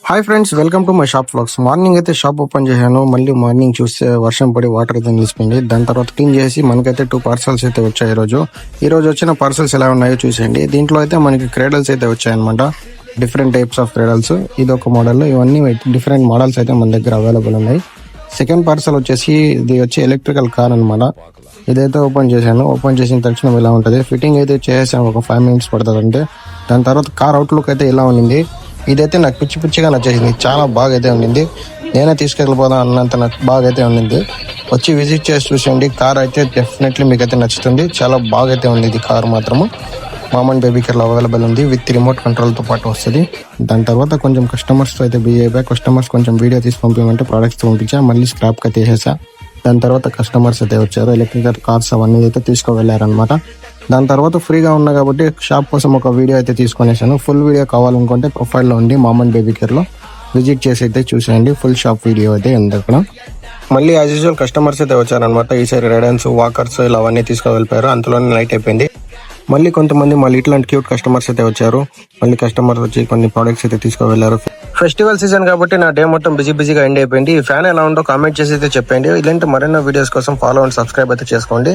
Hi friends, welcome to my shop vlogs. Morning అయితే shop open చేశాను. మళ్ళీ morning చూస్తే వర్షం పడి వాటర్ అయితే నిలిచిపోయింది. దాని తర్వాత క్లీన్ చేసి మనకైతే 2 పార్సల్స్ అయితే వచ్చాయి. ఈ రోజు వచ్చిన పార్సల్స్ ఎలా ఉన్నాయో చూసేయండి. దీంట్లో అయితే మనకి క్రేడల్స్ అయితే వచ్చాయన్నమాట. Different types of cradles. ఇది ఒక మోడల్, ఇవన్నీ డిఫరెంట్ మోడల్స్ అయితే మన దగ్గర అవైలబుల్ ఉన్నాయి. సెకండ్ పార్సల్ వచ్చేసి ఇది వచ్చి ఎలక్ట్రికల్ కార్ అనమాట. ఇదైతే ఓపెన్ చేశాను. ఓపెన్ చేసిన తక్షణం ఇలా ఉంటుంది. ఫిట్టింగ్ అయితే చేసాను, ఒక 5 minutes పడుతుంది అంటే. దాని తర్వాత కార్ అవుట్లుక్ అయితే ఇలా ఉంది. ఇదైతే నాకు పిచ్చిగా నచ్చేసింది. చాలా బాగా అయితే ఉండింది. నేనే తీసుకెళ్ళిపోదాం అన్నంత నాకు బాగా అయితే ఉండింది. వచ్చి విజిట్ చేసి చూసేయండి. కార్ అయితే డెఫినెట్లీ మీకైతే నచ్చుతుంది. చాలా బాగా అయితే ఉంది ఇది కార్ మాత్రము. మామన్ బేబీ కేర్లో అవైలబుల్ ఉంది. విత్ రిమోట్ కంట్రోల్తో పాటు వస్తుంది. దాని తర్వాత కొంచెం కస్టమర్స్తో అయితే బిజీ అయిపోయి కస్టమర్స్ కొంచెం వీడియో తీసి పంపించమంటే ప్రోడక్ట్స్ పంపించా. మళ్ళీ స్క్రాప్కి అయితే వేసేసా. దాని తర్వాత కస్టమర్స్ అయితే వచ్చారు. ఎలక్ట్రికల్ కార్స్ అవన్నీ అయితే తీసుకువెళ్ళారనమాట. దాని తర్వాత ఫ్రీగా ఉన్నా కాబట్టి షాప్ కోసం ఒక వీడియో అయితే తీసుకునేసాను. ఫుల్ వీడియో కావాలనుకుంటే ప్రొఫైల్లో ఉంది మామన్ బేబీ కేర్లో విజిట్ చేసి అయితే చూసేయండి. ఫుల్ షాప్ వీడియో అయితే ఉంది అక్కడ. మళ్ళీ యాజ్ యూజువల్ కస్టమర్స్ అయితే వచ్చారనమాట. ఈసారి రైడన్స్, వాకర్స్ ఇలా అవన్నీ తీసుకువెళ్ళిపోయారు. అంతలోనే నైట్ అయిపోయింది. మళ్ళీ కొంతమంది మళ్ళీ ఇట్లాంటి క్యూట్ కస్టమర్స్ అయితే వచ్చారు. మళ్ళీ కస్టమర్స్ వచ్చి కొన్ని ప్రోడక్ట్స్ అయితే తీసుకువెళ్లారు. ఫెస్టివల్ సీజన్ కాబట్టి నా డే మొత్తం బిజీగా ఎండ్ అయిపోయింది. ఈ ఫ్యాన్ ఎలా ఉందో కామెంట్ చేసి అయితే చెప్పండి. ఇలాంటి మరెన్నో వీడియోస్ కోసం ఫాలో అండ్ సబ్స్క్రైబ్ అయితే చేసుకోండి.